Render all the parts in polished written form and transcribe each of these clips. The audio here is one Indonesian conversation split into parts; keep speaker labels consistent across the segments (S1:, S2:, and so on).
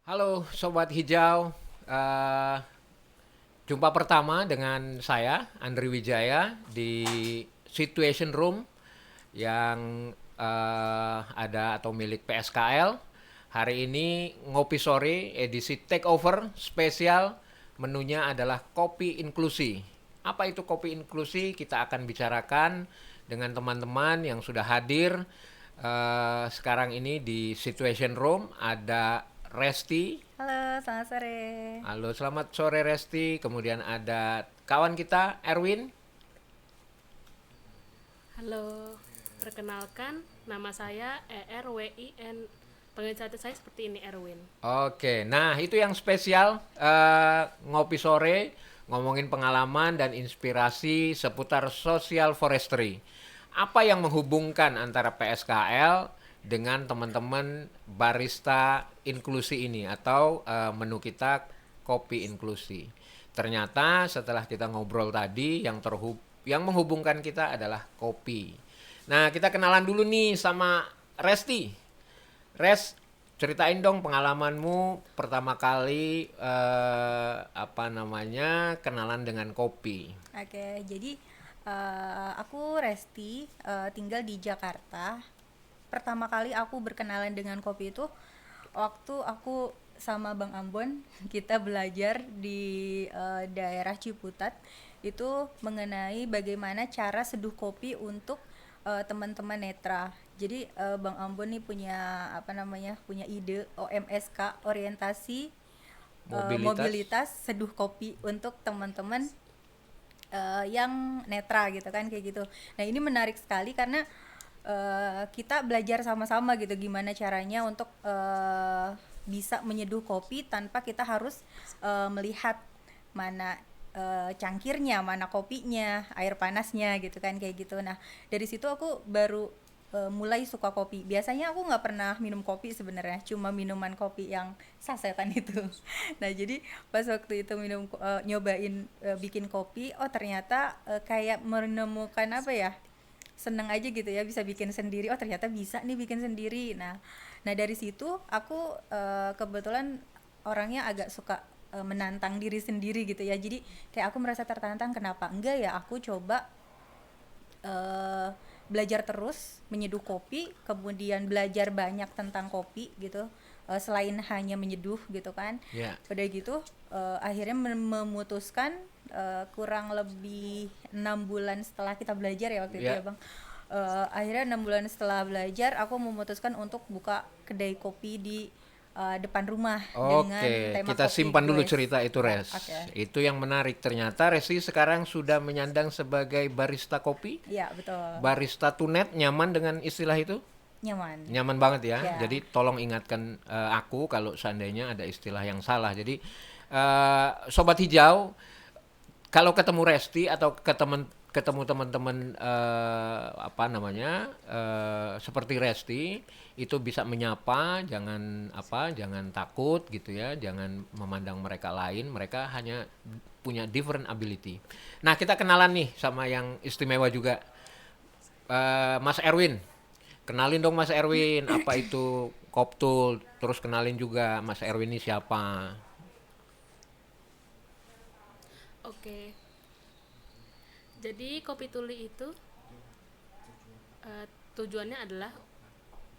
S1: Halo Sobat Hijau. Eh, Jumpa pertama dengan saya Andri Wijaya di Situation Room yang ada atau milik PSKL. Hari ini ngopi sore edisi takeover spesial, menunya adalah kopi inklusi. Apa itu kopi inklusi? Kita akan bicarakan dengan teman-teman yang sudah hadir. Sekarang ini di Situation Room ada Resti.
S2: Halo, selamat sore.
S1: Halo, selamat sore Resti. Kemudian ada kawan kita Erwin.
S3: Halo, perkenalkan nama saya ERWIN. Panggil saya seperti ini, Erwin.
S1: Oke, nah itu yang spesial, ngopi sore ngomongin pengalaman dan inspirasi seputar social forestry. Apa yang menghubungkan antara PSKL dengan teman-teman barista inklusi ini atau menu kita kopi inklusi. Ternyata setelah kita ngobrol tadi yang menghubungkan kita adalah kopi. Nah, kita kenalan dulu nih sama Resti. Res, ceritain dong pengalamanmu pertama kali kenalan dengan kopi.
S2: Oke, jadi aku Resti, tinggal di Jakarta. Pertama kali aku berkenalan dengan kopi itu waktu aku sama Bang Ambon kita belajar di daerah Ciputat itu mengenai bagaimana cara seduh kopi untuk teman-teman netra. Jadi Bang Ambon nih punya punya ide OMSK, orientasi
S1: Mobilitas.
S2: mobilitas seduh kopi untuk teman-teman yang netra gitu kan, kayak gitu. Nah, ini menarik sekali karena kita belajar sama-sama gitu gimana caranya untuk bisa menyeduh kopi tanpa kita harus melihat mana cangkirnya, mana kopinya, air panasnya gitu kan, kayak gitu. Nah, dari situ aku baru mulai suka kopi. Biasanya aku nggak pernah minum kopi sebenarnya, cuma minuman kopi yang sasetan itu. Nah, jadi pas waktu itu nyobain bikin kopi, oh ternyata kayak menemukan seneng aja gitu ya, bisa bikin sendiri. Oh ternyata bisa nih bikin sendiri. Nah dari situ aku kebetulan orangnya agak suka menantang diri sendiri gitu ya. Jadi kayak aku merasa tertantang, kenapa enggak ya aku coba eh, belajar terus menyeduh kopi, kemudian belajar banyak tentang kopi gitu, selain hanya menyeduh gitu kan.
S1: Ya.
S2: Udah gitu akhirnya memutuskan kurang lebih 6 bulan setelah kita belajar ya waktu itu
S1: Ya.
S2: ya Bang. Akhirnya 6 bulan setelah belajar aku memutuskan untuk buka kedai kopi di depan rumah dengan
S1: Oke,
S2: tema
S1: kita
S2: kopi
S1: simpan dulu
S2: goes.
S1: cerita itu
S2: Ya,
S1: Res.
S2: oke.
S1: Itu yang menarik. Ternyata Resti sekarang sudah menyandang sebagai barista kopi.
S2: Iya, betul.
S1: Barista tunet, nyaman dengan istilah itu?
S2: Nyaman.
S1: Nyaman banget ya.
S2: Ya.
S1: Jadi tolong ingatkan aku kalau seandainya ada istilah yang salah. Jadi sobat hijau, kalau ketemu Resti atau ketemu teman-teman seperti Resti, itu bisa menyapa, jangan takut gitu ya, jangan memandang mereka lain, mereka hanya punya different ability. Nah, kita kenalan nih sama yang istimewa juga. Mas Erwin. Kenalin dong Mas Erwin, apa itu Koptul, terus kenalin juga Mas Erwin ini siapa.
S3: Oke, jadi kopi tuli itu eh, tujuannya adalah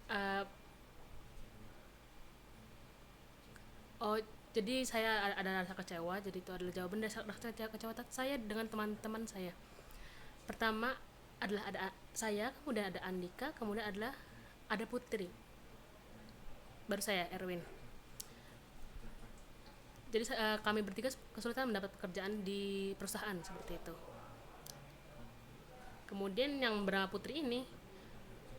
S3: eh, oh jadi saya ada rasa kecewa. Jadi itu adalah jawaban dari rasa kecewa saya dengan teman-teman saya. Pertama adalah ada saya, kemudian ada Andika, kemudian adalah ada Putri, baru saya Erwin. Jadi kami bertiga kesulitan mendapat pekerjaan di perusahaan seperti itu. Kemudian yang bernama Putri ini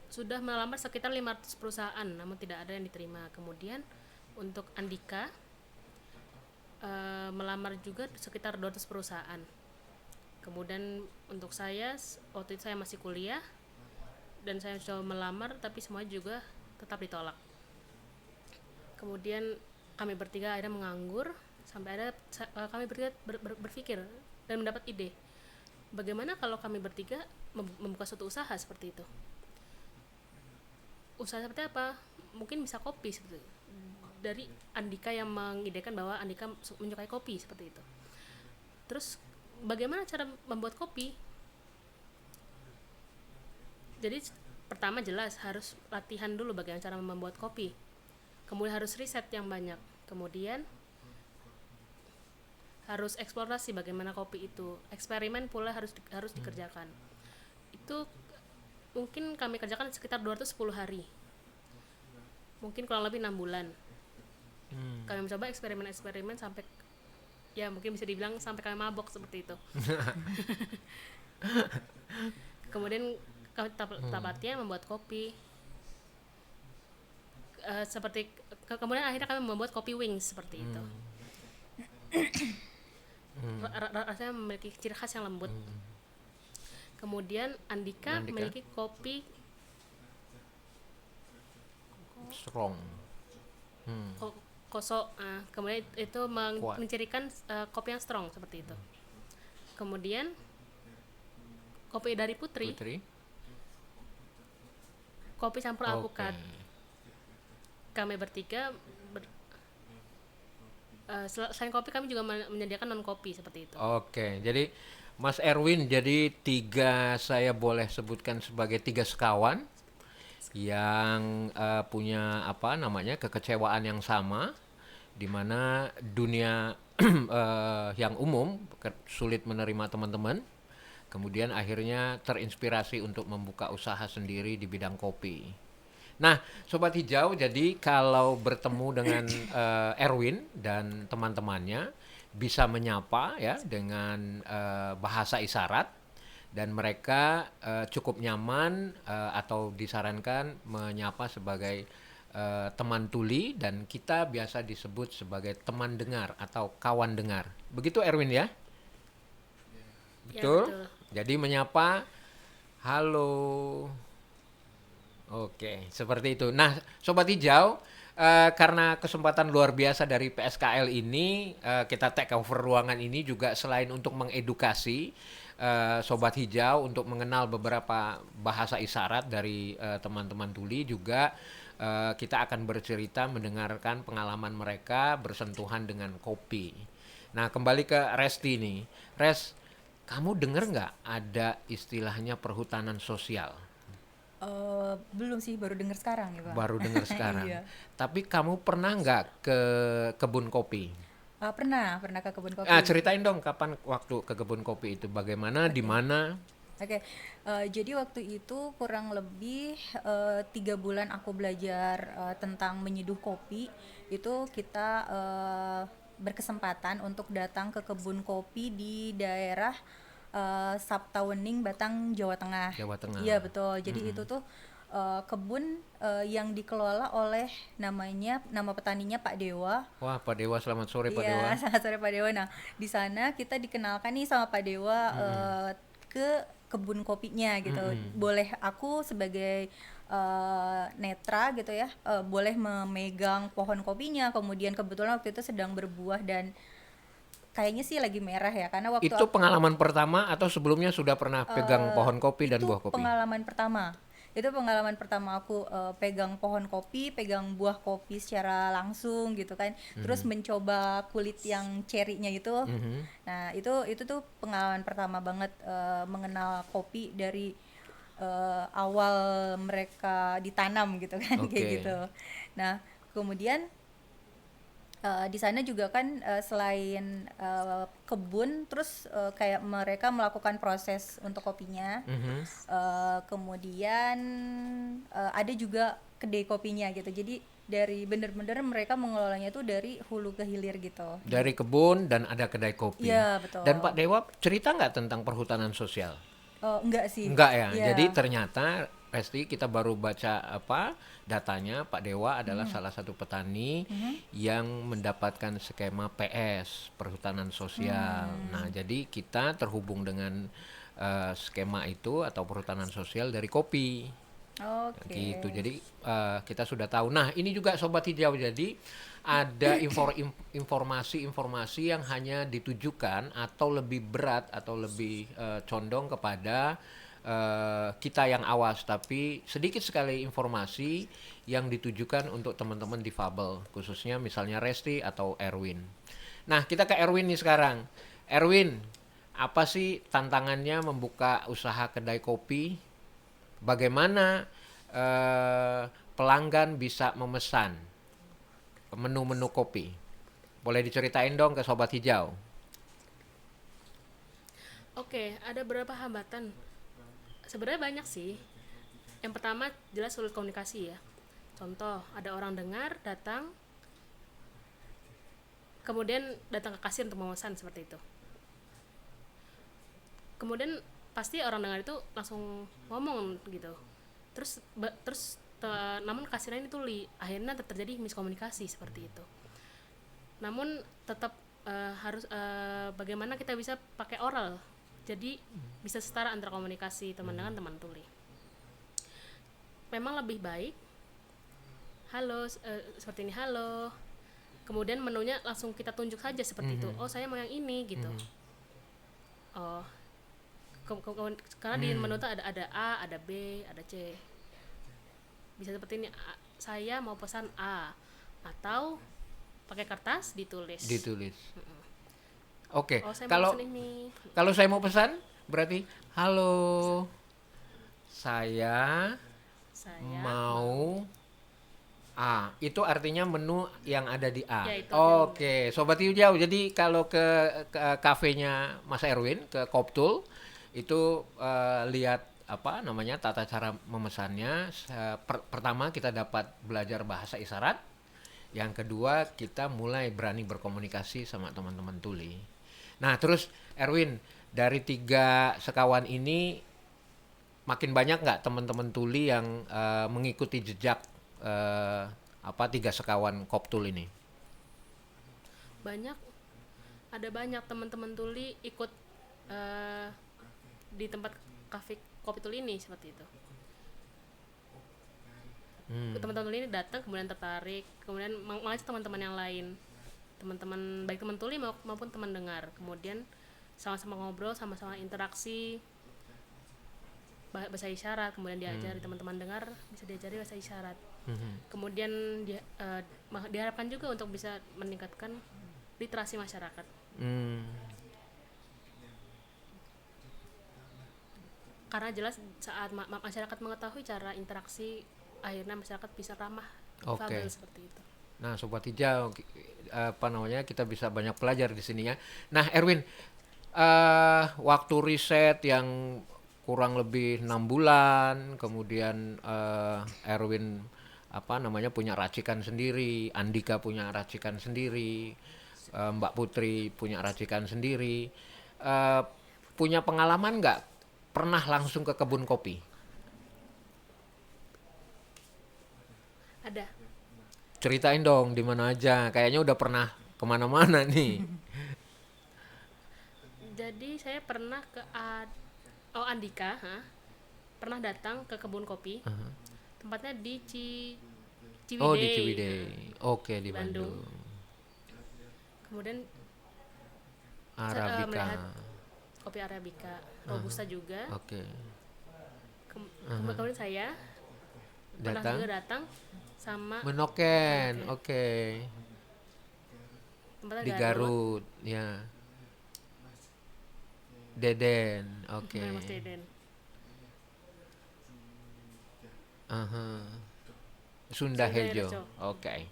S3: sudah melamar sekitar 500 perusahaan namun tidak ada yang diterima. Kemudian untuk Andika melamar juga sekitar 200 perusahaan. Kemudian untuk saya, waktu itu saya masih kuliah dan saya coba melamar tapi semua juga tetap ditolak. Kemudian kami bertiga akhirnya menganggur sampai ada kami bertiga berpikir dan mendapat ide, bagaimana kalau kami bertiga membuka suatu usaha seperti itu. Usaha seperti apa? Mungkin bisa kopi seperti itu. dari Andika yang mengidekan bahwa Andika menyukai kopi seperti itu. Terus bagaimana cara membuat kopi? Jadi pertama jelas harus latihan dulu bagaimana cara membuat kopi. Kemudian harus riset yang banyak. Kemudian harus eksplorasi bagaimana kopi itu. Eksperimen pula harus dikerjakan. Itu mungkin kami kerjakan sekitar 210 hari. Mungkin kurang lebih 6 bulan. Kami mencoba eksperimen sampai ya mungkin bisa dibilang sampai kami mabok seperti itu. Kemudian kami tetap latihan membuat kopi. Kemudian akhirnya kami membuat kopi wings seperti itu. Rasanya memiliki ciri khas yang lembut. Kemudian Andika memiliki kopi
S1: strong.
S3: Koso. Kemudian itu mencirikan kopi yang strong seperti itu. Kemudian kopi dari Putri. Kopi campur alpukat. Kami bertiga selain kopi kami juga menyediakan non kopi seperti itu.
S1: Oke, jadi Mas Erwin, jadi saya boleh sebutkan sebagai 3 sekawan yang punya kekecewaan yang sama, di mana dunia yang umum sulit menerima teman-teman, kemudian akhirnya terinspirasi untuk membuka usaha sendiri di bidang kopi. Nah, Sobat Hijau, jadi kalau bertemu dengan Erwin dan teman-temannya bisa menyapa ya dengan bahasa isyarat, dan mereka cukup nyaman atau disarankan menyapa sebagai teman tuli, dan kita biasa disebut sebagai teman dengar atau kawan dengar. Begitu Erwin ya? Betul?
S3: Ya, betul.
S1: Jadi menyapa, halo. Oke, seperti itu. Nah, Sobat Hijau, karena kesempatan luar biasa dari PSKL ini, kita take over ruangan ini juga selain untuk mengedukasi Sobat Hijau untuk mengenal beberapa bahasa isyarat dari teman-teman tuli, juga kita akan bercerita mendengarkan pengalaman mereka bersentuhan dengan kopi. Nah, kembali ke Resti nih. Res, kamu dengar nggak ada istilahnya perhutanan sosial?
S2: Belum sih, baru dengar sekarang ya Pak.
S1: Baru dengar sekarang.
S2: Iya.
S1: Tapi kamu pernah nggak ke kebun kopi?
S2: Pernah ke kebun kopi.
S1: Ceritain dong kapan waktu ke kebun kopi itu, bagaimana, di mana?
S2: Oke, jadi waktu itu kurang lebih 3 bulan aku belajar tentang menyeduh kopi. Itu kita berkesempatan untuk datang ke kebun kopi di daerah Saptawening, Batang, Jawa Tengah.
S1: Jawa Tengah.
S2: Iya betul. Jadi itu tuh kebun yang dikelola oleh nama petaninya Pak Dewa.
S1: Wah, Pak Dewa, selamat sore Pak Dewa.
S2: Iya, selamat sore Pak Dewa. Nah, di sana kita dikenalkan nih sama Pak Dewa ke kebun kopinya gitu. Boleh aku sebagai netra gitu ya, boleh memegang pohon kopinya. Kemudian kebetulan waktu itu sedang berbuah dan kayaknya sih lagi merah ya, karena waktu
S1: Itu pengalaman pertama atau sebelumnya sudah pernah pegang pohon kopi dan buah kopi?
S2: Pengalaman pertama. Itu pengalaman pertama aku pegang pohon kopi, pegang buah kopi secara langsung gitu kan. Terus mencoba kulit yang cerinya itu. Nah, itu tuh pengalaman pertama banget mengenal kopi dari awal mereka ditanam gitu kan. Kayak gitu. Nah, kemudian di sana juga kan selain kebun, terus kayak mereka melakukan proses untuk kopinya. Kemudian ada juga kedai kopinya gitu. Jadi dari bener-bener mereka mengelolanya itu dari hulu ke hilir gitu.
S1: Dari kebun dan ada kedai kopi.
S2: Iya, betul.
S1: Dan Pak Dewa cerita nggak tentang perhutanan sosial?
S2: Enggak sih.
S1: Enggak ya.
S2: Yeah.
S1: Jadi ternyata Resti, kita baru baca datanya, Pak Dewa adalah salah satu petani yang mendapatkan skema PS, perhutanan sosial. Nah, jadi kita terhubung dengan skema itu atau perhutanan sosial dari kopi.
S2: Oke.
S1: Gitu. Jadi kita sudah tahu. Nah, ini juga Sobat Hijau, jadi ada informasi-informasi yang hanya ditujukan atau lebih berat atau lebih condong kepada kita yang awas, tapi sedikit sekali informasi yang ditujukan untuk teman-teman difabel, khususnya misalnya Resti atau Erwin. Nah, kita ke Erwin nih sekarang. Erwin, apa sih tantangannya membuka usaha kedai kopi? Bagaimana pelanggan bisa memesan menu-menu kopi? Boleh diceritain dong ke Sobat Hijau.
S3: Oke, ada beberapa hambatan. Sebenarnya banyak sih. Yang pertama jelas sulit komunikasi ya. Contoh, ada orang dengar datang, kemudian datang ke kasir untuk memesan seperti itu. Kemudian pasti orang dengar itu langsung ngomong gitu. Namun kasirnya ini tuli. Akhirnya terjadi miskomunikasi seperti itu. Namun tetap harus bagaimana kita bisa pakai oral. Jadi bisa setara antara komunikasi teman dengan teman tuli. Memang lebih baik halo seperti ini, halo. Kemudian menunya langsung kita tunjuk saja seperti itu. Oh, saya mau yang ini gitu. Oh. Karena di menu itu ada A, ada B, ada C. Bisa seperti ini, saya mau pesan A, atau pakai kertas ditulis.
S1: Oke,
S3: Oh, saya
S1: kalau
S3: mau pesan ini.
S1: kalau saya mau pesan berarti halo, saya mau A. Itu artinya menu yang ada di A.
S3: Ya, itu
S1: Oke, Sobat Hijau. Jadi kalau ke kafenya Mas Erwin, ke Koptul, itu lihat apa namanya tata cara memesannya. Pertama kita dapat belajar bahasa isyarat. Yang kedua kita mulai berani berkomunikasi sama teman-teman tuli. Nah, terus Erwin, dari 3 sekawan ini makin banyak nggak teman-teman tuli yang mengikuti jejak 3 sekawan Koptul ini?
S3: Banyak, ada banyak teman-teman tuli ikut di tempat kafe kopi tuli ini seperti itu. Teman-teman tuli ini datang kemudian tertarik, kemudian mengajak teman-teman yang lain, teman-teman baik teman tuli maupun teman dengar, kemudian sama-sama ngobrol, sama-sama interaksi bahasa isyarat, kemudian diajari teman-teman dengar bisa diajari bahasa isyarat. Kemudian diharapkan juga untuk bisa meningkatkan literasi masyarakat. Karena jelas saat masyarakat mengetahui cara interaksi, akhirnya masyarakat bisa ramah difabel seperti itu.
S1: Nah, Sobat Hijau, kita bisa banyak belajar di sini ya. Nah, Erwin, waktu riset yang kurang lebih 6 bulan, kemudian Erwin punya racikan sendiri, Andika punya racikan sendiri, Mbak Putri punya racikan sendiri. Punya pengalaman nggak pernah langsung ke kebun kopi?
S3: Ada.
S1: Ceritain dong di mana aja. Kayaknya udah pernah kemana-mana nih.
S3: Jadi saya pernah ke Andika, pernah datang ke kebun kopi. Tempatnya di Ciwidey.
S1: Oh, di Ciwidey. Oke, di Bandung.
S3: Kemudian
S1: Arabica.
S3: melihat kopi Arabica, Robusta juga.
S1: Oke.
S3: Kemudian saya pernah juga datang sama
S1: Menoken. Oke.
S3: tempatnya
S1: Di Garut, ya. Deden. Oke.
S3: Mas Deden.
S1: Sunda Hejo. Oke.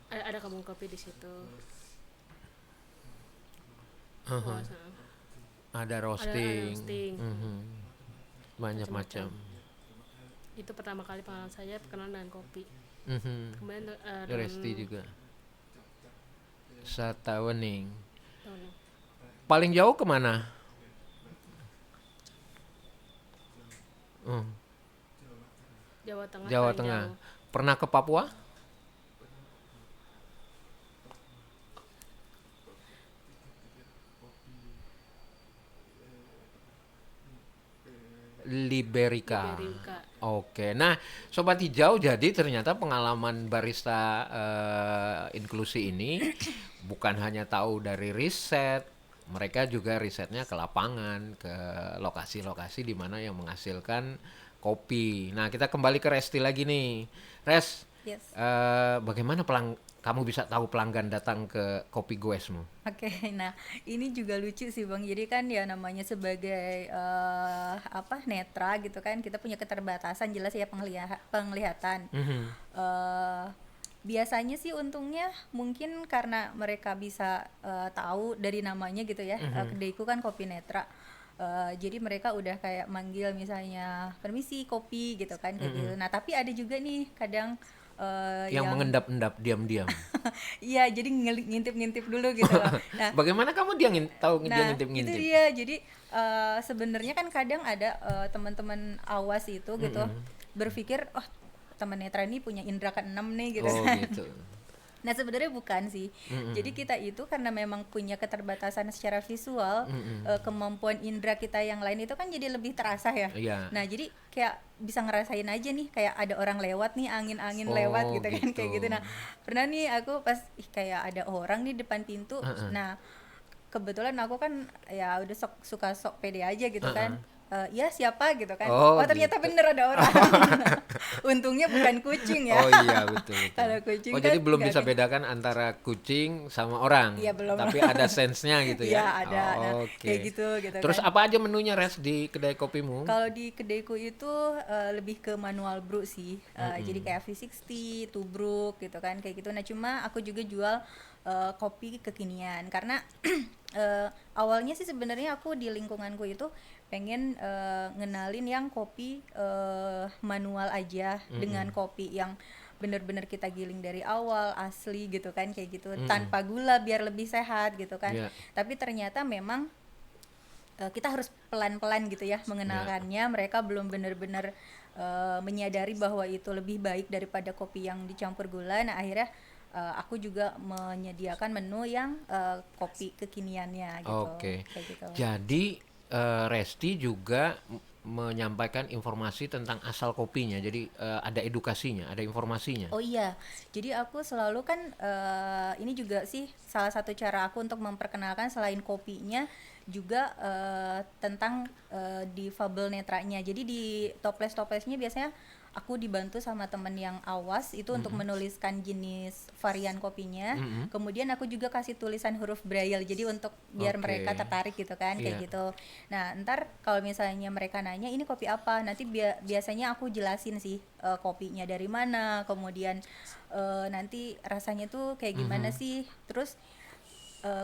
S3: Ada kebun kopi di situ.
S1: Ada roasting. Banyak macam.
S3: Itu pertama kali pengalaman saya perkenalan dengan kopi. Kemudian
S1: Resti juga. Satawening. Paling jauh kemana?
S3: Jawa Tengah.
S1: Jawa Tengah. Pernah ke Papua? Liberica. Oke. Nah, Sobat Hijau, jadi ternyata pengalaman barista inklusi ini bukan hanya tahu dari riset, mereka juga risetnya ke lapangan, ke lokasi-lokasi di mana yang menghasilkan kopi. Nah, kita kembali ke Resti lagi nih. Res,
S2: Yes.
S1: bagaimana kamu bisa tahu pelanggan datang ke kopi goesmu?
S2: Oke, nah ini juga lucu sih Bang. Jadi kan ya namanya sebagai netra gitu kan, kita punya keterbatasan jelas ya penglihatan.
S1: Mhm.
S2: Eh, Biasanya sih untungnya mungkin karena mereka bisa tahu dari namanya gitu ya. Kedaiku kan Kopi Netra. Jadi mereka udah kayak manggil misalnya permisi kopi gitu kan kayak gitu. Nah tapi ada juga nih kadang
S1: Yang
S2: yang
S1: mengendap-endap diam-diam.
S2: iya jadi ngintip-ngintip dulu gitu loh. Nah,
S1: Bagaimana kamu tahu dia
S2: nah itu
S1: ngintip-ngintip?
S2: dia. Jadi sebenarnya kan kadang ada teman-teman awas itu gitu berpikir, oh teman netra ini punya indera keenam nih gitu
S1: Oh
S2: kan.
S1: gitu.
S2: Nah sebenarnya bukan sih. Jadi kita itu karena memang punya keterbatasan secara visual, kemampuan indera kita yang lain itu kan jadi lebih terasa ya.
S1: Iya.
S2: Nah jadi kayak bisa ngerasain aja nih kayak ada orang lewat nih, angin-angin lewat
S1: Oh
S2: gitu kan kayak
S1: gitu.
S2: gitu. Nah pernah nih aku pas kayak ada orang di depan pintu. Nah kebetulan aku kan ya udah suka sok pede aja gitu kan. Ya siapa gitu kan.
S1: Oh
S2: Oh ternyata
S1: gitu.
S2: bener ada orang. Untungnya bukan kucing ya.
S1: Oh iya betul betul.
S2: Kalau kucing
S1: Oh jadi
S2: kan
S1: belum
S2: nggak
S1: bisa
S2: kayak-
S1: bedakan antara kucing sama orang.
S2: Iya, belum.
S1: Tapi ada sense-nya gitu
S2: Iya
S1: ya.
S2: ada. Nah
S1: Oke.
S2: kayak gitu
S1: Terus
S2: kan.
S1: apa aja menunya Res di kedai kopimu?
S2: Kalau di kedaiku itu lebih ke manual brew sih. Jadi kayak V60, tubruk gitu kan kayak gitu. Nah cuma aku juga jual kopi kekinian karena awalnya sih sebenarnya aku di lingkunganku itu pengen ngenalin yang kopi manual aja dengan kopi yang bener-bener kita giling dari awal asli gitu kan kayak gitu tanpa gula biar lebih sehat gitu kan.
S1: Iya.
S2: Tapi ternyata memang kita harus pelan-pelan gitu ya mengenalkannya. Mereka belum benar-benar menyadari bahwa itu lebih baik daripada kopi yang dicampur gula. Nah akhirnya aku juga menyediakan menu yang kopi kekiniannya gitu.
S1: Oke.
S2: Kayak gitu.
S1: Jadi Resti juga menyampaikan informasi tentang asal kopinya. Jadi ada edukasinya, ada informasinya.
S2: Oh iya, jadi aku selalu kan ini juga sih salah satu cara aku untuk memperkenalkan selain kopinya juga tentang difabel netranya. Jadi di toples-toplesnya biasanya aku dibantu sama temen yang awas itu untuk menuliskan jenis varian kopinya. Kemudian aku juga kasih tulisan huruf braille. Jadi untuk biar
S1: Oke.
S2: mereka tertarik gitu kan kayak
S1: Iya.
S2: gitu. Nah, ntar kalau misalnya mereka nanya ini kopi apa, nanti biasanya aku jelasin sih kopinya dari mana, kemudian nanti rasanya tuh kayak gimana sih. Terus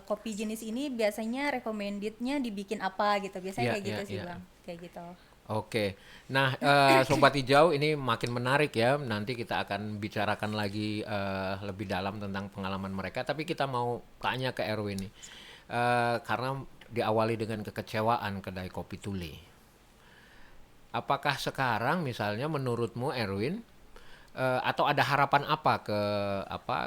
S2: kopi jenis ini biasanya recommendednya dibikin apa gitu. Biasanya
S1: Iya,
S2: kayak gitu
S1: iya,
S2: sih,
S1: iya.
S2: Bang. Kayak gitu.
S1: Oke, nah Sobat Hijau ini makin menarik ya. Nanti kita akan bicarakan lagi lebih dalam tentang pengalaman mereka. Tapi kita mau tanya ke Erwin nih, karena diawali dengan kekecewaan kedai kopi Tule. Apakah sekarang misalnya menurutmu Erwin, atau ada harapan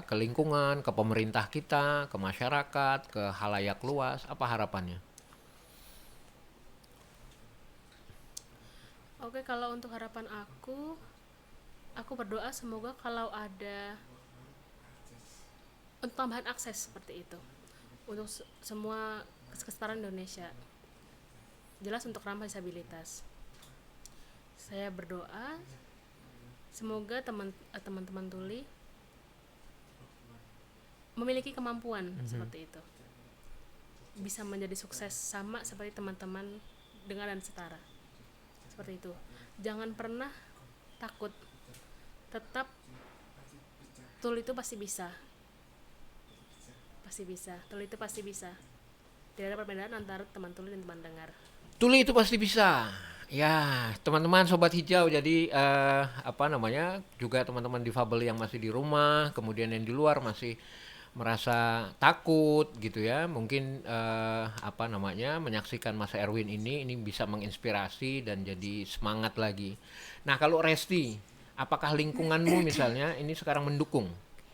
S1: ke lingkungan, ke pemerintah kita, ke masyarakat, ke halayak luas? Apa harapannya?
S3: Oke, kalau untuk harapan aku berdoa semoga kalau ada untuk tambahan akses seperti itu untuk semua kesetaraan Indonesia. Jelas untuk ramah disabilitas. Saya berdoa semoga teman-teman tuli memiliki kemampuan seperti itu. Bisa menjadi sukses sama seperti teman-teman dengan dan setara. Seperti itu. Jangan pernah takut. Tetap tuli itu pasti bisa. Pasti bisa. Tuli itu pasti bisa. Tidak ada perbedaan antara teman tuli dan teman dengar.
S1: Tuli itu pasti bisa. Ya, teman-teman Sobat Hijau, jadi juga teman-teman difabel yang masih di rumah, kemudian yang di luar masih merasa takut gitu ya, mungkin menyaksikan Mas Erwin ini bisa menginspirasi dan jadi semangat lagi. Nah kalau Resti, apakah lingkunganmu misalnya ini sekarang mendukung,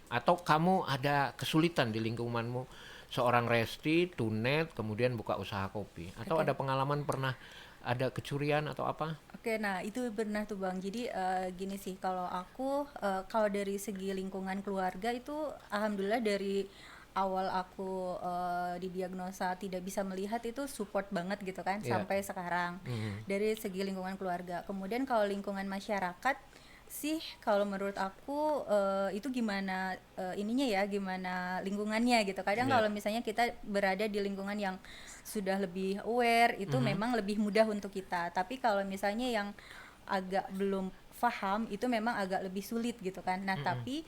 S1: atau kamu ada kesulitan di lingkunganmu seorang Resti tunet kemudian buka usaha kopi, atau
S2: Oke.
S1: ada pengalaman pernah ada kecurian atau apa?
S2: Oke, nah itu benar tuh Bang. Jadi gini sih, kalau aku kalau dari segi lingkungan keluarga itu alhamdulillah dari awal aku didiagnosa tidak bisa melihat itu support banget gitu kan
S1: Iya.
S2: sampai sekarang dari segi lingkungan keluarga. Kemudian kalau lingkungan masyarakat sih kalau menurut aku itu gimana ininya ya, gimana lingkungannya gitu. Kadang
S1: Iya.
S2: kalau misalnya kita berada di lingkungan yang sudah lebih aware itu memang lebih mudah untuk kita. Tapi kalau misalnya yang agak belum paham itu memang agak lebih sulit gitu kan. Nah, tapi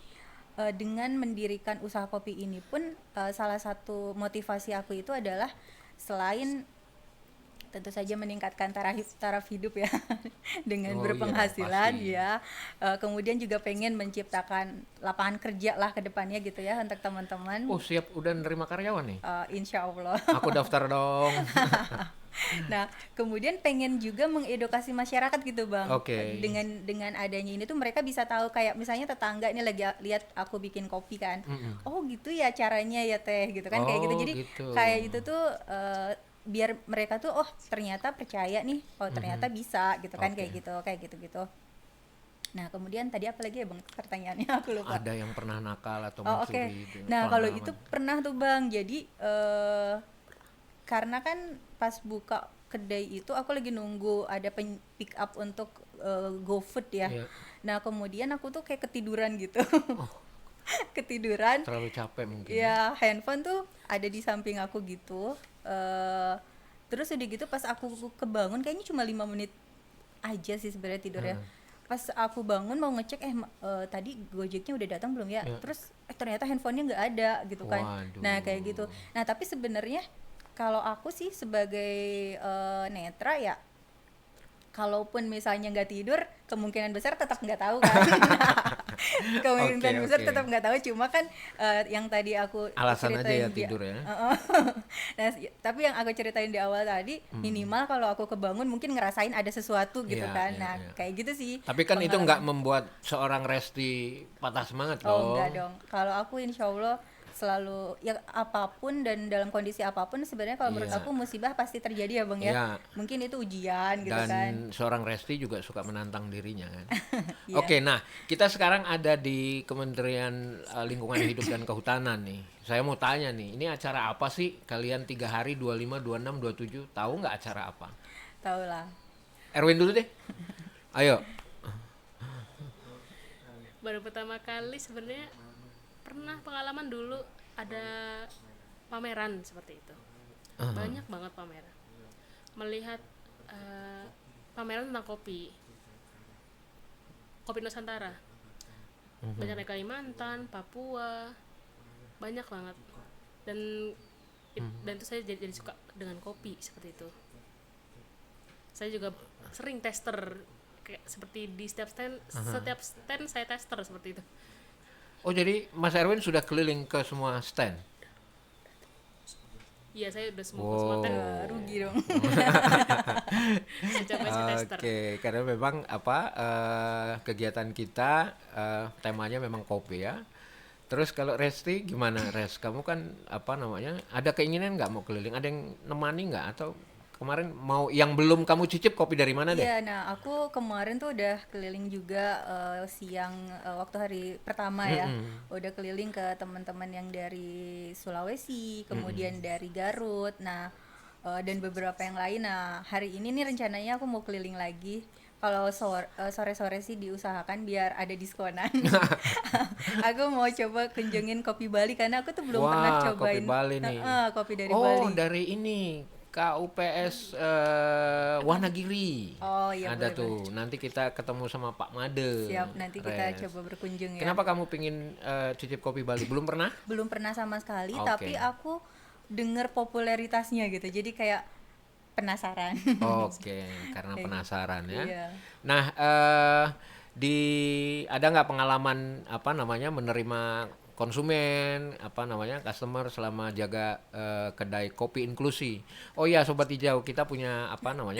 S2: dengan mendirikan usaha kopi ini pun salah satu motivasi aku itu adalah selain tentu saja meningkatkan taraf hidup ya dengan
S1: Oh iya,
S2: berpenghasilan
S1: pasti.
S2: ya. Kemudian juga pengen menciptakan lapangan kerja lah ke depannya gitu ya untuk teman-teman.
S1: Oh, siap udah nerima karyawan nih.
S2: Insya Allah.
S1: Aku daftar dong.
S2: Nah, kemudian pengen juga mengedukasi masyarakat gitu Bang.
S1: Oke.
S2: Dengan adanya ini tuh mereka bisa tahu kayak misalnya tetangga ini lagi lihat aku bikin kopi kan. Oh gitu ya caranya ya Teh gitu kan kayak gitu.
S1: Oh,
S2: Jadi
S1: gitu.
S2: kayak itu tuh biar mereka tuh oh ternyata percaya nih, oh ternyata bisa gitu kan
S1: Oke.
S2: kayak gitu. Nah, kemudian tadi apa lagi ya Bang pertanyaannya aku lupa.
S1: Ada yang pernah nakal atau
S2: Oh oke.
S1: mencuri itu,
S2: Nah kalau
S1: pengalaman.
S2: itu pernah tuh Bang. Jadi karena kan pas buka kedai itu aku lagi nunggu ada pick up untuk GoFood ya.
S1: Iya.
S2: Nah kemudian aku tuh kayak ketiduran gitu. Ketiduran.
S1: Terlalu capek mungkin.
S2: Ya handphone tuh ada di samping aku gitu. Terus udah gitu pas aku kebangun kayaknya cuma 5 menit aja sih sebenarnya tidurnya. Pas aku bangun mau ngecek tadi Gojeknya udah datang belum ya?
S1: Ya.
S2: Terus ternyata handphonenya nggak ada gitu kan.
S1: Waduh.
S2: Nah kayak gitu. Nah tapi sebenarnya kalau aku sih sebagai netra ya, kalaupun misalnya nggak tidur kemungkinan besar tetap nggak tahu kan. Kemungkinan besar
S1: Oke.
S2: tetap nggak tahu, cuma kan yang tadi aku
S1: Alasan aja ya
S2: ceritain
S1: tidur ya.
S2: Nah, tapi yang aku ceritain di awal tadi minimal kalau aku kebangun mungkin ngerasain ada sesuatu gitu
S1: Iya,
S2: kan.
S1: iya,
S2: Nah
S1: iya.
S2: kayak gitu sih
S1: Tapi kan itu
S2: pengalaman.
S1: nggak membuat seorang Resti patah semangat
S2: Oh
S1: loh.
S2: enggak dong, kalau aku insya Allah selalu ya apapun dan dalam kondisi apapun sebenarnya kalau menurut
S1: Iya.
S2: aku musibah pasti terjadi ya Bang ya.
S1: Iya.
S2: Mungkin itu ujian gitu
S1: Dan
S2: kan.
S1: seorang Resti juga suka menantang dirinya kan.
S2: Iya.
S1: Oke, nah kita sekarang ada di Kementerian Lingkungan Hidup dan Kehutanan nih. Saya mau tanya nih, ini acara apa sih? Kalian 3 hari 25, 26, 27 tahu nggak acara apa?
S2: Tahu lah.
S1: Erwin dulu deh. Ayo.
S3: Baru pertama kali sebenarnya pernah pengalaman dulu ada pameran seperti itu. Banyak banget pameran. Melihat pameran tentang kopi Nusantara. Banyak dari Kalimantan, Papua, banyak banget. Dan dan itu saya jadi suka dengan kopi seperti itu. Saya juga sering tester kayak seperti di setiap stand saya tester seperti itu.
S1: Oh jadi Mas Erwin sudah keliling ke semua stand?
S3: Iya, saya udah semua
S1: Wow.
S3: stand
S2: Rugi dong.
S3: saya coba saya tester.
S1: Oke, karena memang kegiatan kita temanya memang kopi ya. Terus kalau Resti gimana Res? Kamu kan ada keinginan nggak mau keliling? Ada yang nemani nggak? Atau kemarin mau yang belum kamu cicip kopi dari mana deh?
S2: Iya, nah aku kemarin tuh udah keliling juga siang waktu hari pertama ya, udah keliling ke teman-teman yang dari Sulawesi, kemudian dari Garut, nah dan beberapa yang lain. Nah hari ini nih rencananya aku mau keliling lagi. Kalau sore-sore sih diusahakan biar ada diskonan. Aku mau coba kunjungin kopi Bali karena aku tuh belum pernah
S1: Wah,
S2: cobain
S1: kopi Bali nih.
S2: kopi dari
S1: Oh,
S2: Bali.
S1: dari ini KUPS Wanagiri.
S2: Oh iya,
S1: Ada
S2: boleh,
S1: tuh. Nanti kita ketemu sama Pak Made.
S2: Siap, nanti kita
S1: Res.
S2: coba berkunjung ya.
S1: Kenapa kamu pingin cicip kopi Bali? Belum pernah?
S2: Belum pernah sama sekali,
S1: Oke.
S2: tapi aku dengar popularitasnya gitu, jadi kayak penasaran.
S1: Oke, karena penasaran ya.
S2: Iya.
S1: Nah, ada nggak pengalaman menerima konsumen customer selama jaga kedai kopi inklusi? Oh ya, sobat hijau, kita punya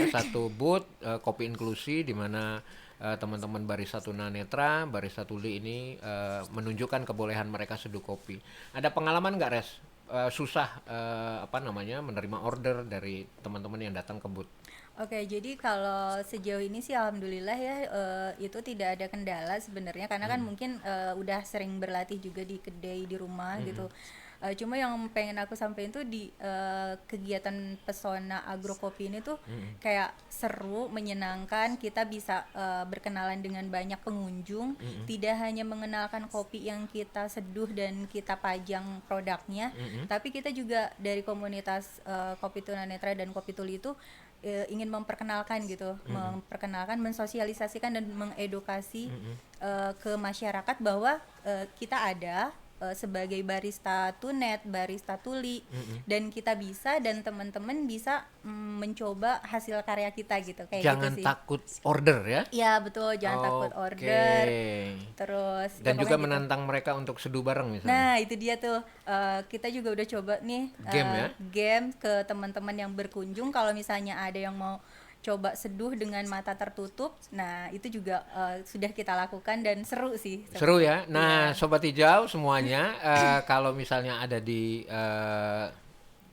S1: satu booth kopi inklusi di mana teman-teman Barista Tunanetra, Barista Tuli ini menunjukkan kebolehan mereka seduh kopi. Ada pengalaman nggak Res? Susah menerima order dari teman-teman yang datang ke booth?
S2: Oke, jadi kalau sejauh ini sih alhamdulillah ya itu tidak ada kendala sebenarnya karena kan mungkin udah sering berlatih juga di kedai di rumah gitu. Cuma yang pengen aku sampaikan tuh di kegiatan Pesona Agrokopi ini tuh kayak seru, menyenangkan, kita bisa berkenalan dengan banyak pengunjung, tidak hanya mengenalkan kopi yang kita seduh dan kita pajang produknya, tapi kita juga dari komunitas Kopi Tunanetra dan Kopi Tuli itu ingin memperkenalkan gitu, memperkenalkan, mensosialisasikan dan mengedukasi ke masyarakat bahwa kita ada sebagai barista tunet, barista tuli, dan kita bisa dan teman-teman bisa mencoba hasil karya kita gitu, kayak
S1: Jangan
S2: gitu sih.
S1: takut order ya.
S2: Iya betul, jangan takut
S1: Oke.
S2: order. Terus
S1: Dan
S2: ya
S1: juga
S2: pokoknya gitu.
S1: menantang mereka untuk seduh bareng misalnya.
S2: Nah itu dia tuh, kita juga udah coba nih
S1: Game ya?
S2: game ke teman-teman yang berkunjung, kalau misalnya ada yang mau coba seduh dengan mata tertutup, nah itu juga sudah kita lakukan dan seru sih.
S1: Seru ya. Nah,
S2: Iya.
S1: Sobat Hijau semuanya, kalau misalnya ada di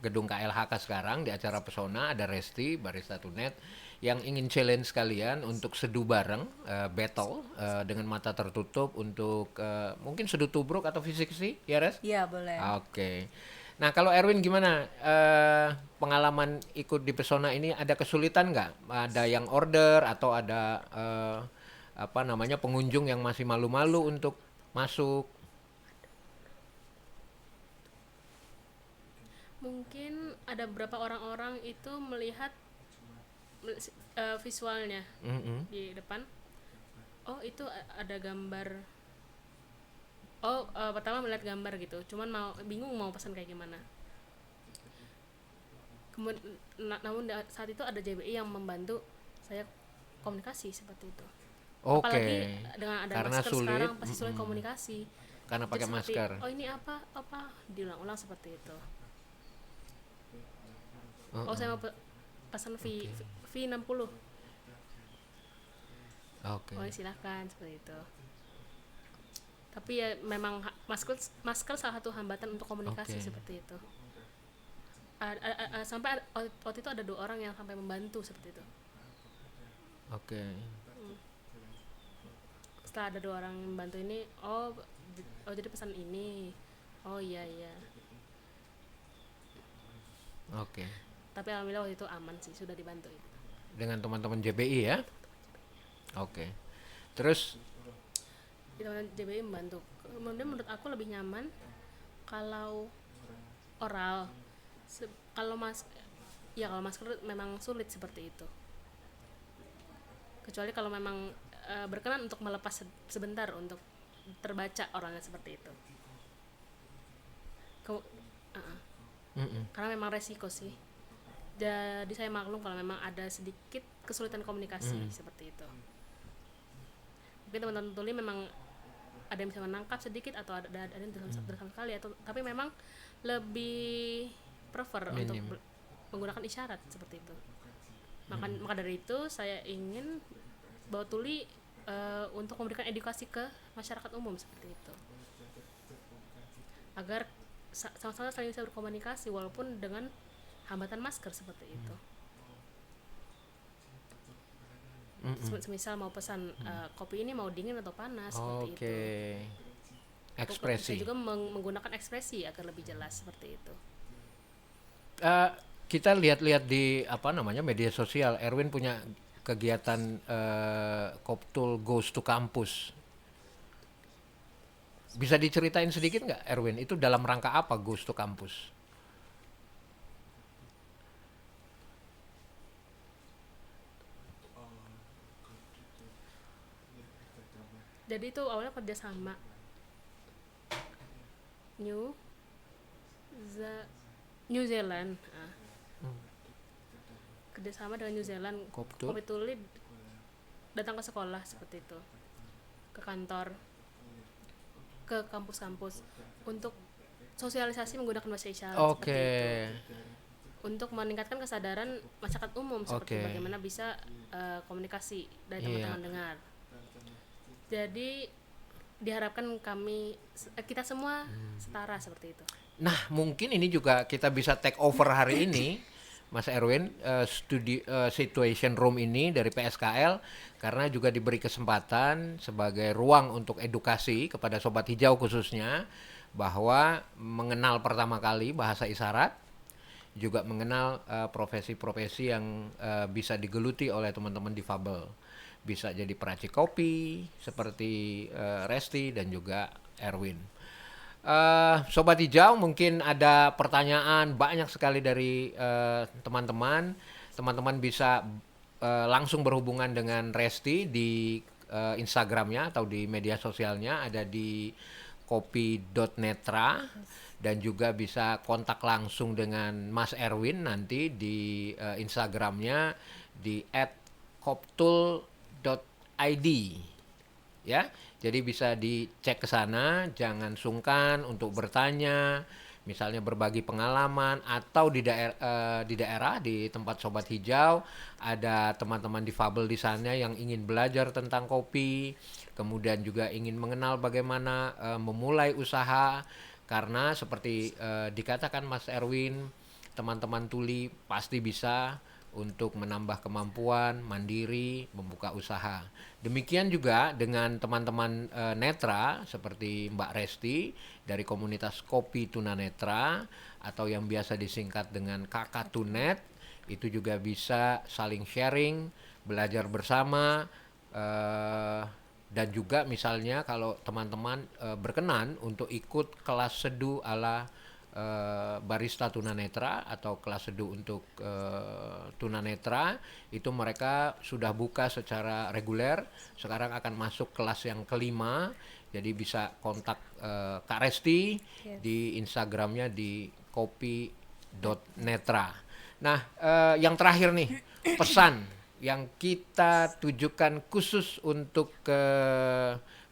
S1: gedung KLHK sekarang di acara Pesona, ada Resti, Barista Tunet, yang ingin challenge kalian untuk seduh bareng, battle dengan mata tertutup untuk mungkin seduh tubruk atau fisik sih, ya Res?
S2: Iya boleh.
S1: Oke. Nah, kalau Erwin gimana? Pengalaman ikut di Pesona ini ada kesulitan nggak? Ada yang order atau ada apa namanya pengunjung yang masih malu-malu untuk masuk?
S3: Mungkin ada beberapa orang-orang itu melihat visualnya
S1: Mm-mm.
S3: di depan. Oh itu ada gambar. Pertama melihat gambar gitu, cuman bingung mau pesan kayak gimana. Namun saat itu ada JBI yang membantu saya komunikasi seperti itu.
S1: Oke.
S3: Apalagi dengan ada
S1: Karena
S3: masker
S1: sulit,
S3: sekarang pasti sulit komunikasi.
S1: karena pakai
S3: Jadi seperti,
S1: masker.
S3: oh ini apa diulang-ulang seperti itu. Oh saya mau pesan V60.
S1: Oke.
S3: Oh silahkan seperti itu. Tapi ya memang masker salah satu hambatan untuk komunikasi
S1: Oke.
S3: seperti itu. Sampai waktu itu ada 2 orang yang sampai membantu seperti itu.
S1: Oke.
S3: Setelah ada 2 orang yang membantu ini, oh jadi pesan ini. Oh iya.
S1: Oke.
S3: Tapi alhamdulillah waktu itu aman sih, sudah dibantu.
S1: Dengan teman-teman JBI ya. Oke. Terus
S3: Teman JBI membantu. Kemudian menurut aku lebih nyaman kalau oral. Kalau masker memang sulit seperti itu. Kecuali kalau memang berkenan untuk melepas sebentar untuk terbaca orangnya seperti itu. Karena memang resiko sih. Jadi saya maklum kalau memang ada sedikit kesulitan komunikasi seperti itu. Mungkin teman-teman tuli memang ada yang bisa menangkap sedikit atau ada yang sama sekali, tapi memang lebih prefer untuk menggunakan isyarat seperti itu. Maka dari itu saya ingin bawa tuli untuk memberikan edukasi ke masyarakat umum seperti itu, agar sama-sama saling bisa berkomunikasi walaupun dengan hambatan masker seperti itu. Semisal mau pesan kopi ini mau dingin atau panas seperti itu.
S1: Ekspresi.
S3: Bisa juga menggunakan ekspresi agar lebih jelas seperti itu.
S1: Kita lihat-lihat di media sosial, Erwin punya kegiatan Koptul Goes to Campus. Bisa diceritain sedikit nggak, Erwin? Itu dalam rangka apa Goes to Campus?
S3: Jadi itu awalnya kerjasama New Zealand. Kerjasama dengan New Zealand.
S1: Koptul.
S3: Kopi Tuli datang ke sekolah seperti itu, ke kantor, ke kampus-kampus untuk sosialisasi menggunakan bahasa isyarat seperti itu, untuk meningkatkan kesadaran masyarakat umum seperti bagaimana bisa komunikasi dari teman-teman dengar. Jadi diharapkan kita semua setara seperti itu.
S1: Nah, mungkin ini juga kita bisa take over hari ini, Mas Erwin, Situation Room ini dari PSKL, karena juga diberi kesempatan sebagai ruang untuk edukasi kepada Sobat Hijau khususnya, bahwa mengenal pertama kali bahasa isyarat, juga mengenal profesi-profesi yang bisa digeluti oleh teman-teman difabel. Bisa jadi peracik kopi seperti Resti dan juga Erwin. Sobat Hijau, mungkin ada pertanyaan banyak sekali dari teman-teman. Teman-teman bisa langsung berhubungan dengan Resti di Instagramnya atau di media sosialnya, ada di kopi.netra, dan juga bisa kontak langsung dengan Mas Erwin nanti di Instagramnya di @koptul.id, ya. Jadi bisa dicek ke sana, jangan sungkan untuk bertanya, misalnya berbagi pengalaman, atau di daerah di tempat Sobat Hijau ada teman-teman difabel di sana yang ingin belajar tentang kopi, kemudian juga ingin mengenal bagaimana memulai usaha, karena seperti dikatakan Mas Erwin, teman-teman tuli pasti bisa untuk menambah kemampuan mandiri membuka usaha. Demikian juga dengan teman-teman netra seperti Mbak Resti dari komunitas Kopi Tunanetra atau yang biasa disingkat dengan Kakak Tunet, itu juga bisa saling sharing, belajar bersama, dan juga misalnya kalau teman-teman berkenan untuk ikut kelas seduh ala barista tunanetra atau kelas seduh untuk tunanetra, itu mereka sudah buka secara reguler, sekarang akan masuk kelas yang kelima. Jadi bisa kontak Kak Resti di Instagramnya di kopi.netra. Nah, yang terakhir nih, pesan yang kita tujukan khusus untuk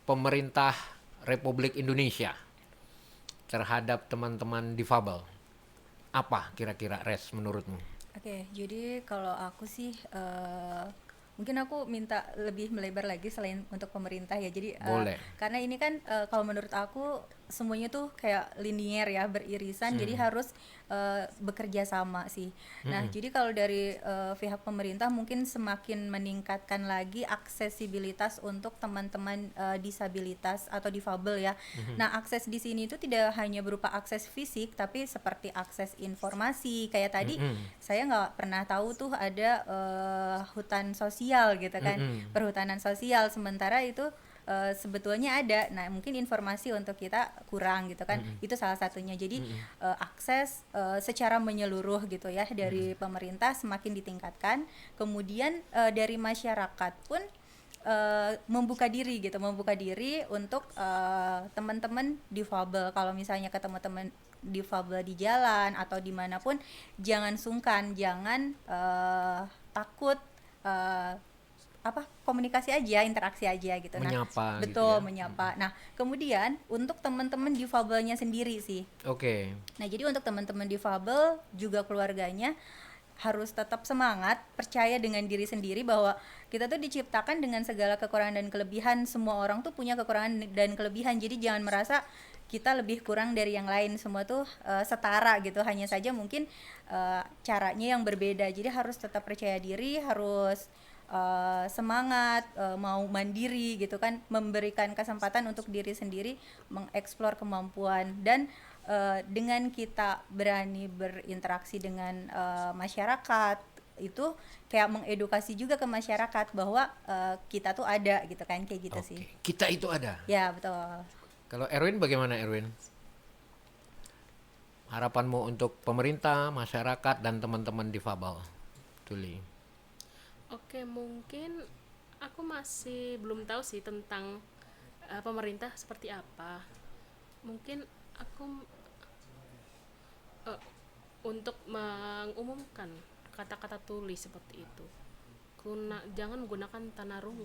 S1: pemerintah Republik Indonesia terhadap teman-teman difabel. Apa kira-kira, Res, menurutmu?
S2: Oke, jadi kalau aku sih mungkin aku minta lebih melebar lagi selain untuk pemerintah ya. Jadi
S1: Boleh.
S2: karena ini kan kalau menurut aku semuanya tuh kayak linier ya, beririsan, jadi harus bekerja sama sih. Nah, jadi kalau dari pihak pemerintah mungkin semakin meningkatkan lagi aksesibilitas untuk teman-teman disabilitas atau difabel ya. Nah, akses di sini itu tidak hanya berupa akses fisik, tapi seperti akses informasi. Kayak tadi saya nggak pernah tahu tuh ada hutan sosial gitu kan, perhutanan sosial, sementara itu sebetulnya ada. Nah, mungkin informasi untuk kita kurang gitu kan. Itu salah satunya. Jadi akses secara menyeluruh gitu ya dari pemerintah semakin ditingkatkan. Kemudian dari masyarakat pun membuka diri gitu, membuka diri untuk teman-teman difabel. Kalau misalnya ketemu teman difabel di jalan atau dimanapun, jangan sungkan, jangan takut, komunikasi aja, interaksi aja gitu.
S1: Menyapa
S2: Nah,
S1: gitu
S2: betul,
S1: ya.
S2: menyapa. Nah, kemudian untuk teman-teman difabelnya sendiri sih.
S1: Oke.
S2: Nah, jadi untuk teman-teman difabel juga keluarganya harus tetap semangat, percaya dengan diri sendiri bahwa kita tuh diciptakan dengan segala kekurangan dan kelebihan. Semua orang tuh punya kekurangan dan kelebihan. Jadi jangan merasa kita lebih kurang dari yang lain. Semua tuh setara gitu. Hanya saja mungkin caranya yang berbeda. Jadi harus tetap percaya diri, harus semangat, mau mandiri gitu kan, memberikan kesempatan untuk diri sendiri mengeksplor kemampuan. Dan dengan kita berani berinteraksi dengan masyarakat, itu kayak mengedukasi juga ke masyarakat bahwa kita tuh ada gitu kan, kayak gitu sih.
S1: Kita itu ada.
S2: Ya, betul.
S1: Kalau Erwin, bagaimana Erwin? Harapanmu untuk pemerintah, masyarakat, dan teman-teman difabel tuli.
S3: Oke, mungkin aku masih belum tahu sih tentang pemerintah seperti apa. Mungkin aku untuk mengumumkan kata-kata tuli seperti itu. Jangan menggunakan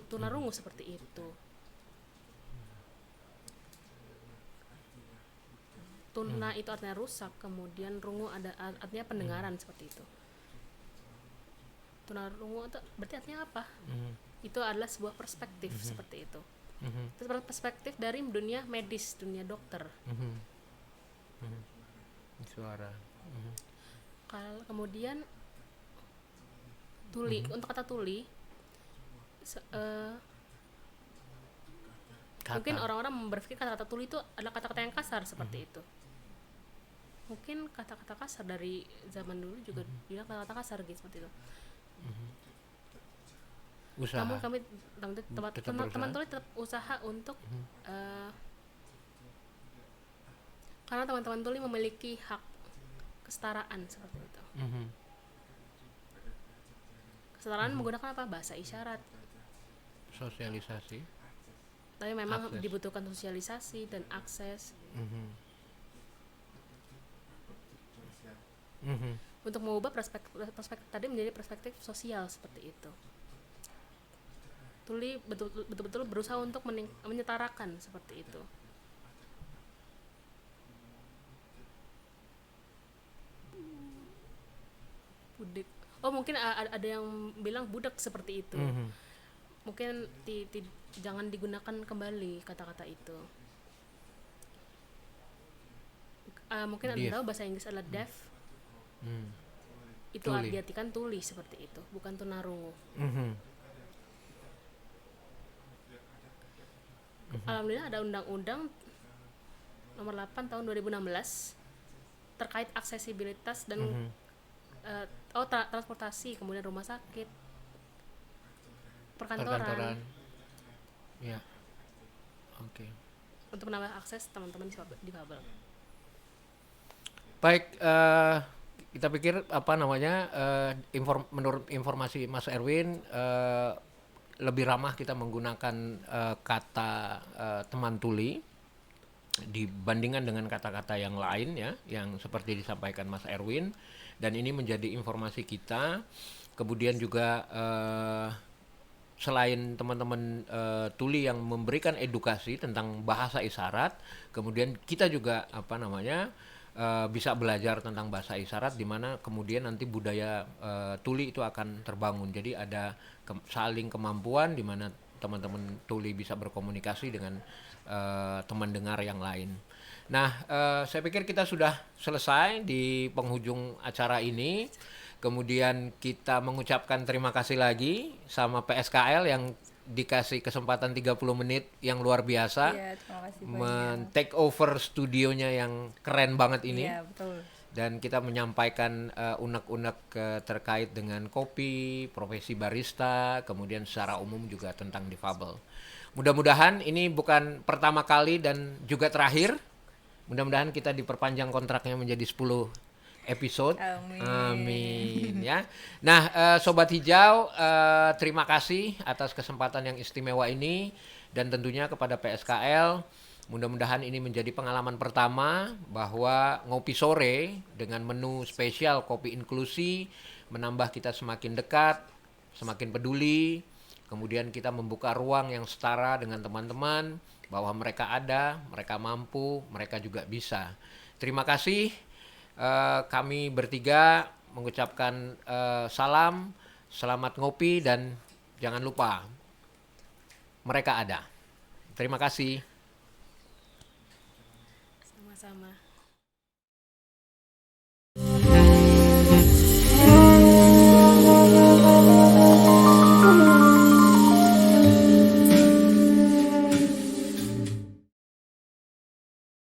S3: tunarungu seperti itu. Tuna itu artinya rusak, kemudian rungu artinya pendengaran seperti itu. Tunarungu itu berarti artinya apa? Itu adalah sebuah perspektif seperti itu. Itu perspektif dari dunia medis, dunia dokter.
S1: Suara.
S3: Kemudian tuli, untuk kata tuli Mungkin orang-orang berpikir kata-kata tuli itu adalah kata-kata yang kasar seperti itu. Mungkin kata-kata kasar dari zaman dulu juga bilang kata-kata kasar gitu seperti itu.
S1: Usaha.
S3: Kami
S1: Tetap
S3: teman
S1: berusaha.
S3: tuli tetap usaha untuk karena teman-teman tuli memiliki hak kesetaraan seperti itu. Kesetaraan menggunakan apa? Bahasa isyarat.
S1: Sosialisasi.
S3: Tapi memang
S1: Akses.
S3: dibutuhkan sosialisasi dan akses untuk mengubah perspektif tadi menjadi perspektif sosial seperti itu. Tuli betul-betul berusaha untuk menyetarakan seperti itu. Budak. Oh mungkin ada yang bilang budak seperti itu. Mungkin jangan digunakan kembali kata-kata itu. Mungkin Anda tahu bahasa Inggris adalah deaf. Itu
S1: Tuli.
S3: diartikan tuli seperti itu, bukan tunarungu. Alhamdulillah ada undang-undang nomor 8 tahun 2016 terkait aksesibilitas dan transportasi, kemudian rumah sakit, perkantoran.
S1: Ya. Oke.
S3: Untuk menambah akses teman-teman difabel.
S1: Baik, kita pikir menurut informasi Mas Erwin lebih ramah kita menggunakan kata teman tuli dibandingkan dengan kata-kata yang lain ya, yang seperti disampaikan Mas Erwin, dan ini menjadi informasi kita. Kemudian juga selain teman-teman tuli yang memberikan edukasi tentang bahasa isyarat, kemudian kita juga bisa belajar tentang bahasa isyarat, di mana kemudian nanti budaya tuli itu akan terbangun. Jadi ada saling kemampuan di mana teman-teman tuli bisa berkomunikasi dengan teman dengar yang lain. Nah, saya pikir kita sudah selesai di penghujung acara ini. Kemudian kita mengucapkan terima kasih lagi sama PSKL yang dikasih kesempatan 30 menit yang luar biasa.
S2: Iya, terima kasih banyak.
S1: Men-take over studionya yang keren banget ini.
S2: Iya, betul.
S1: Dan kita menyampaikan unek-unek terkait dengan kopi, profesi barista, kemudian secara umum juga tentang difabel. Mudah-mudahan ini bukan pertama kali dan juga terakhir. Mudah-mudahan kita diperpanjang kontraknya menjadi 10 episode. Amin ya. Nah, Sobat Hijau, terima kasih atas kesempatan yang istimewa ini, dan tentunya kepada PSKL. Mudah-mudahan ini menjadi pengalaman pertama bahwa ngopi sore dengan menu spesial kopi inklusi menambah kita semakin dekat, semakin peduli. Kemudian kita membuka ruang yang setara dengan teman-teman, bahwa mereka ada, mereka mampu, mereka juga bisa. Terima kasih. Kami bertiga mengucapkan salam, selamat ngopi, dan jangan lupa mereka ada. Terima kasih.
S3: Sama-sama.